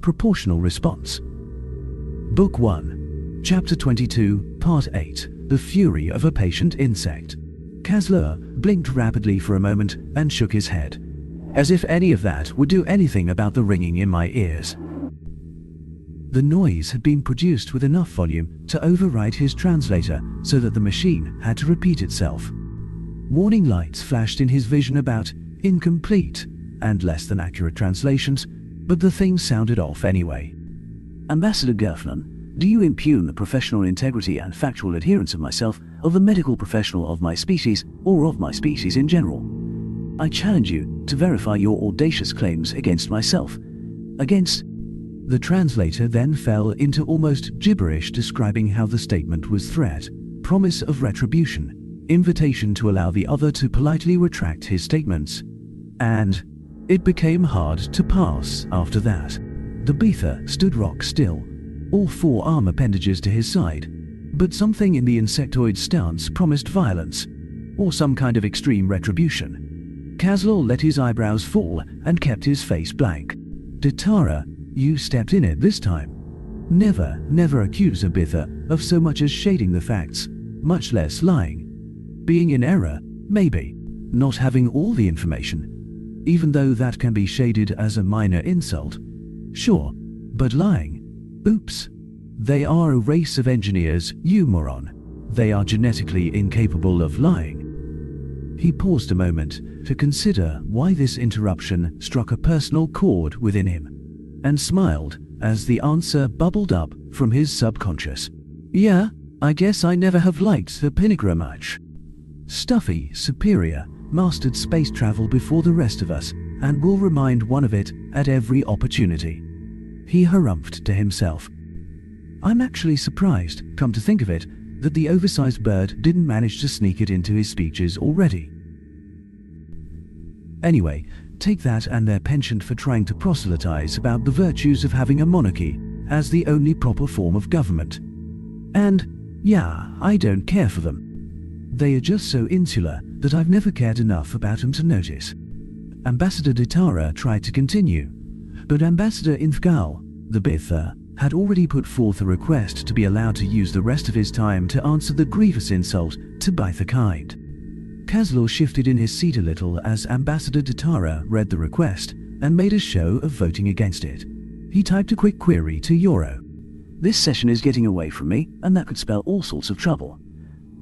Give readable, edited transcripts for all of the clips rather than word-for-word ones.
proportional response. Book 1, Chapter 22, Part 8, The Fury of a Patient Insect. Kasler blinked rapidly for a moment and shook his head, as if any of that would do anything about the ringing in my ears. The noise had been produced with enough volume to override his translator so that the machine had to repeat itself. Warning lights flashed in his vision about incomplete and less than accurate translations, but the thing sounded off anyway. Ambassador Gerflon, do you impugn the professional integrity and factual adherence of myself, of the medical professional of my species, or of my species in general? I challenge you to verify your audacious claims against myself. Against... The translator then fell into almost gibberish describing how the statement was threat, promise of retribution, invitation to allow the other to politely retract his statements. And it became hard to pass after that. The Beether stood rock still, all four arm appendages to his side, but something in the insectoid's stance promised violence, or some kind of extreme retribution. Kasler let his eyebrows fall and kept his face blank. Ditara, you stepped in it this time. Never accuse a Beether of so much as shading the facts, much less lying. Being in error, maybe. Not having all the information, even though that can be shaded as a minor insult. Sure, but lying? Oops. They are a race of engineers, you moron. They are genetically incapable of lying. He paused a moment to consider why this interruption struck a personal chord within him, and smiled as the answer bubbled up from his subconscious. Yeah, I guess I never have liked the Pinigra much. Stuffy, superior, mastered space travel before the rest of us, and will remind one of it at every opportunity. He harumphed to himself. I'm actually surprised, come to think of it, that the oversized bird didn't manage to sneak it into his speeches already. Anyway, take that and their penchant for trying to proselytize about the virtues of having a monarchy as the only proper form of government. And, yeah, I don't care for them. They are just so insular that I've never cared enough about them to notice. Ambassador Ditara tried to continue, but Ambassador Infgal, the Beether, had already put forth a request to be allowed to use the rest of his time to answer the grievous insult to Beether kind. Kasler shifted in his seat a little as Ambassador Ditara read the request and made a show of voting against it. He typed a quick query to Yoro. This session is getting away from me, and that could spell all sorts of trouble.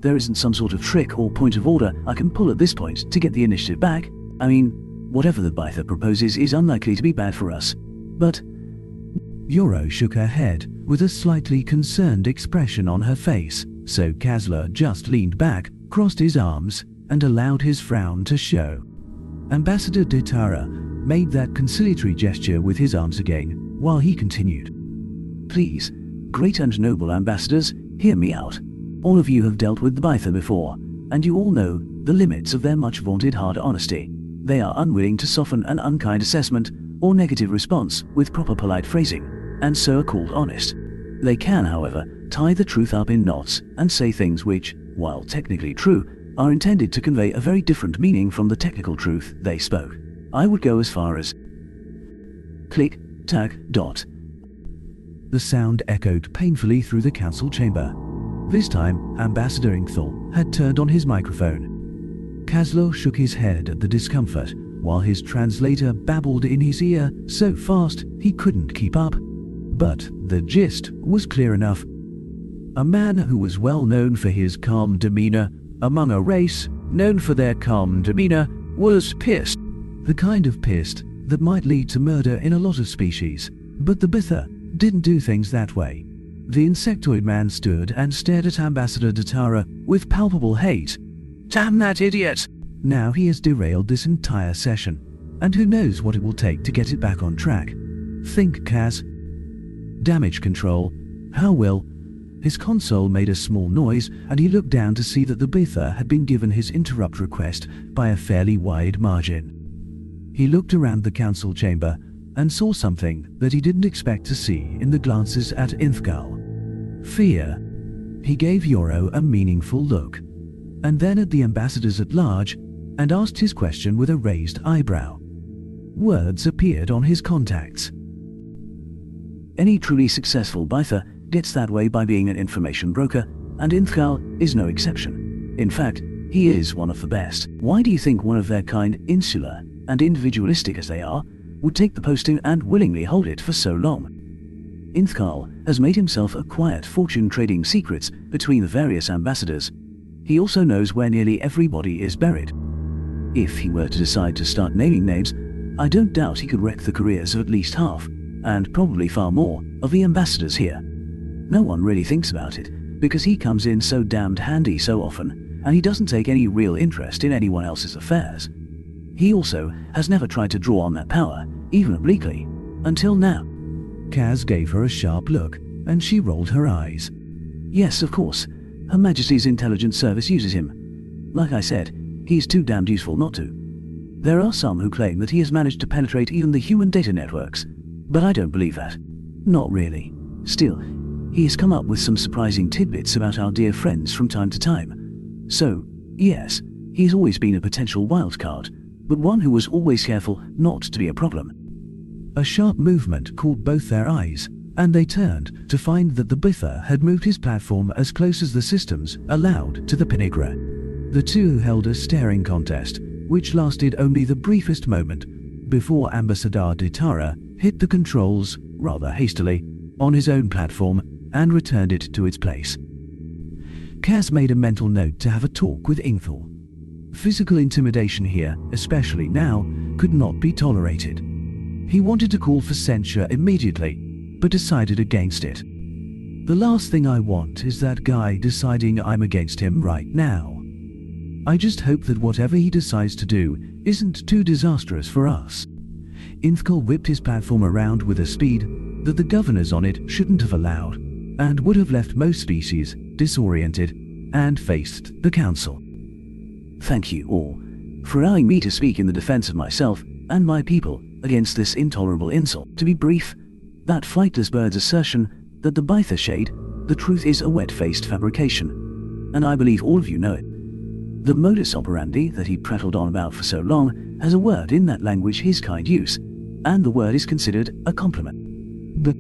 There isn't some sort of trick or point of order I can pull at this point to get the initiative back. I mean, whatever the Beether proposes is unlikely to be bad for us. But... Yoro shook her head with a slightly concerned expression on her face, so Kasler just leaned back, crossed his arms, and allowed his frown to show. Ambassador Ditara made that conciliatory gesture with his arms again, while he continued. Please, great and noble ambassadors, hear me out. All of you have dealt with the Beether before, and you all know the limits of their much vaunted hard honesty. They are unwilling to soften an unkind assessment or negative response with proper polite phrasing, and so are called honest. They can, however, tie the truth up in knots and say things which, while technically true, are intended to convey a very different meaning from the technical truth they spoke. I would go as far as... Click, tack, dot. The sound echoed painfully through the council chamber. This time, Ambassador Ingthal had turned on his microphone. Kasler shook his head at the discomfort, while his translator babbled in his ear so fast he couldn't keep up. But the gist was clear enough. A man who was well known for his calm demeanor among a race known for their calm demeanor was pissed. The kind of pissed that might lead to murder in a lot of species, but the Beether didn't do things that way. The insectoid man stood and stared at Ambassador Ditara with palpable hate. Damn that idiot! Now he has derailed this entire session, and who knows what it will take to get it back on track. Think, Kaz. Damage control. How will? His console made a small noise, and he looked down to see that the Beether had been given his interrupt request by a fairly wide margin. He looked around the council chamber and saw something that he didn't expect to see in the glances at Infgal. Fear. He gave Yoro a meaningful look, and then at the ambassadors at large, and asked his question with a raised eyebrow. Words appeared on his contacts. Any truly successful Bytha gets that way by being an information broker, and Inthkal is no exception. In fact, he is one of the best. Why do you think one of their kind, insular and individualistic as they are, would take the posting and willingly hold it for so long? Inthkal has made himself a quiet fortune trading secrets between the various ambassadors. He also knows where nearly everybody is buried. If he were to decide to start naming names, I don't doubt he could wreck the careers of at least half, and probably far more, of the ambassadors here. No one really thinks about it, because he comes in so damned handy so often, and he doesn't take any real interest in anyone else's affairs. He also has never tried to draw on that power, even obliquely, until now. Kaz gave her a sharp look, and she rolled her eyes. Yes, of course. Her Majesty's Intelligence Service uses him. Like I said, he's too damned useful not to. There are some who claim that he has managed to penetrate even the human data networks, but I don't believe that. Not really. Still, he has come up with some surprising tidbits about our dear friends from time to time. So, yes, he's always been a potential wildcard, but one who was always careful not to be a problem. A sharp movement caught both their eyes, and they turned to find that the Bither had moved his platform as close as the systems allowed to the Penigra. The two held a staring contest, which lasted only the briefest moment, before Ambassador Ditara hit the controls, rather hastily, on his own platform and returned it to its place. Kaz made a mental note to have a talk with Ingthal. Physical intimidation here, especially now, could not be tolerated. He wanted to call for censure immediately, but decided against it. The last thing I want is that guy deciding I'm against him right now. I just hope that whatever he decides to do isn't too disastrous for us. Inthkal whipped his platform around with a speed that the governors on it shouldn't have allowed, and would have left most species disoriented, and faced the council. Thank you all for allowing me to speak in the defense of myself and my people against this intolerable insult. To be brief, that flightless bird's assertion that the Bytha shade, the truth is a wet-faced fabrication, and I believe all of you know it. The modus operandi that he prattled on about for so long has a word in that language his kind use, and the word is considered a compliment. But,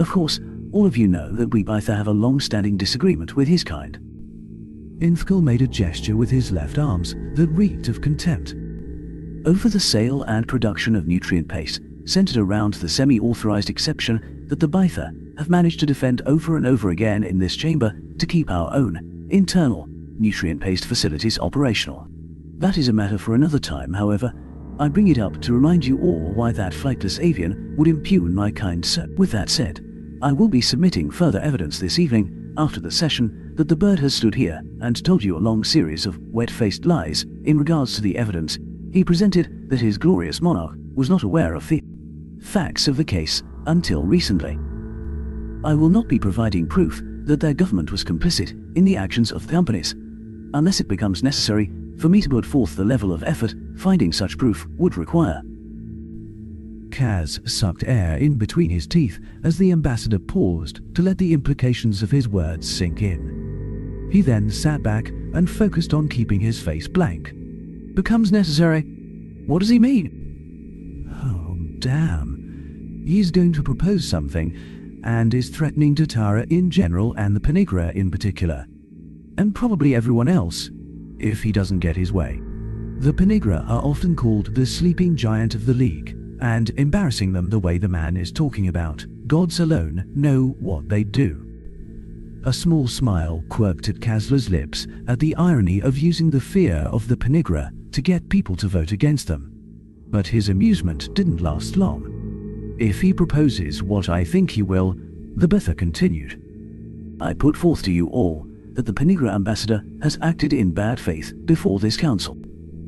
of course, all of you know that we Bytha have a long-standing disagreement with his kind. Inthkal made a gesture with his left arms that reeked of contempt. Over the sale and production of nutrient paste, centered around the semi-authorized exception that the Bytha have managed to defend over and over again in this chamber to keep our own, internal, nutrient paste facilities operational. That is a matter for another time, however. I bring it up to remind you all why that flightless avian would impugn my kind sir. With that said, I will be submitting further evidence this evening, after the session, that the bird has stood here and told you a long series of wet-faced lies in regards to the evidence he presented that his glorious monarch was not aware of the facts of the case until recently. I will not be providing proof that their government was complicit in the actions of the companies, unless it becomes necessary for me to put forth the level of effort finding such proof would require. Kaz sucked air in between his teeth as the ambassador paused to let the implications of his words sink in. He then sat back and focused on keeping his face blank. Becomes necessary? What does he mean? Oh, damn. He's going to propose something, and is threatening Datara in general and the Penigra in particular. And probably everyone else, if he doesn't get his way. The Penigra are often called the sleeping giant of the League, and embarrassing them the way the man is talking about, gods alone know what they do. A small smile quirked at Kazla's lips at the irony of using the fear of the Penigra to get people to vote against them. But his amusement didn't last long. If he proposes what I think he will, the Betha continued. I put forth to you all that the Penigra ambassador has acted in bad faith before this council.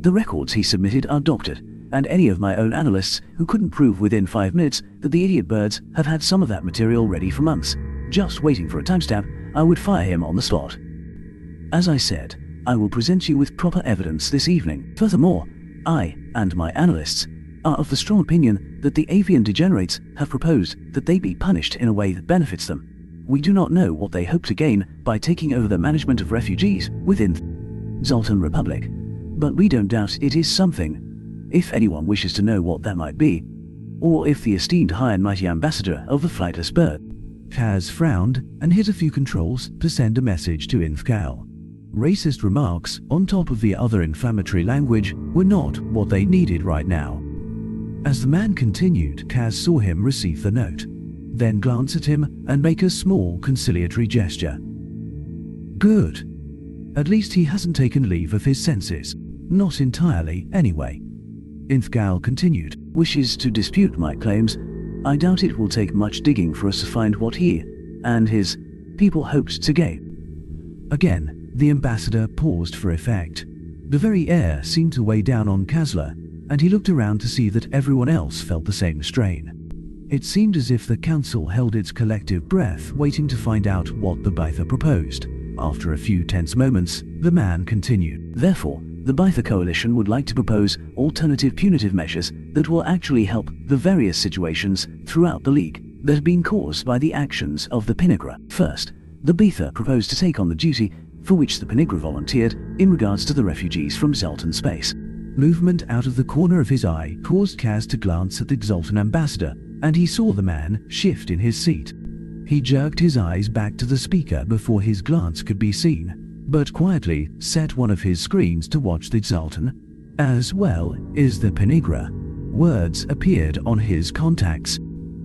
The records he submitted are doctored, and any of my own analysts who couldn't prove within 5 minutes that the idiot birds have had some of that material ready for months, just waiting for a timestamp, I would fire him on the spot. As I said, I will present you with proper evidence this evening. Furthermore, I and my analysts are of the strong opinion that the avian degenerates have proposed that they be punished in a way that benefits them. We do not know what they hope to gain by taking over the management of refugees within Zoltan Republic, but we don't doubt it is something. If anyone wishes to know what that might be, or if the esteemed high and mighty ambassador of the flightless bird. Kaz frowned and hit a few controls to send a message to Infcal. Racist remarks, on top of the other inflammatory language, were not what they needed right now. As the man continued, Kaz saw him receive the note, then glance at him and make a small conciliatory gesture. Good. At least he hasn't taken leave of his senses. Not entirely, anyway. Infgal continued. Wishes to dispute my claims. I doubt it will take much digging for us to find what he and his people hoped to gain. Again, the ambassador paused for effect. The very air seemed to weigh down on Kazla, and he looked around to see that everyone else felt the same strain. It seemed as if the council held its collective breath, waiting to find out what the Baitha proposed. After a few tense moments, the man continued. Therefore, the Baitha coalition would like to propose alternative punitive measures that will actually help the various situations throughout the League that have been caused by the actions of the Penigra. First, the Baitha proposed to take on the duty for which the Penigra volunteered in regards to the refugees from Zoltan space. Movement out of the corner of his eye caused Kaz to glance at the Zoltan ambassador, and he saw the man shift in his seat. He jerked his eyes back to the speaker before his glance could be seen, but quietly set one of his screens to watch the Zoltan, as well as the Penigra. Words appeared on his contacts.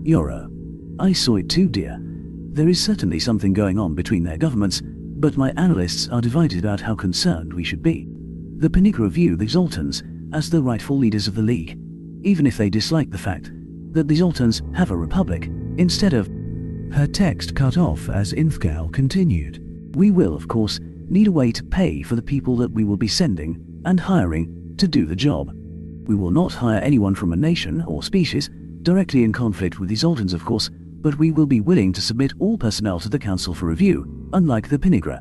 Yoro. I saw it too, dear. There is certainly something going on between their governments, but my analysts are divided about how concerned we should be. The Penigra view the Zoltans as the rightful leaders of the League, even if they dislike the fact that the Zoltans have a republic instead of... Her text cut off as Infgal continued. We will, of course, need a way to pay for the people that we will be sending and hiring to do the job. We will not hire anyone from a nation or species directly in conflict with the Zoltans, of course, but we will be willing to submit all personnel to the Council for review, unlike the Penigra.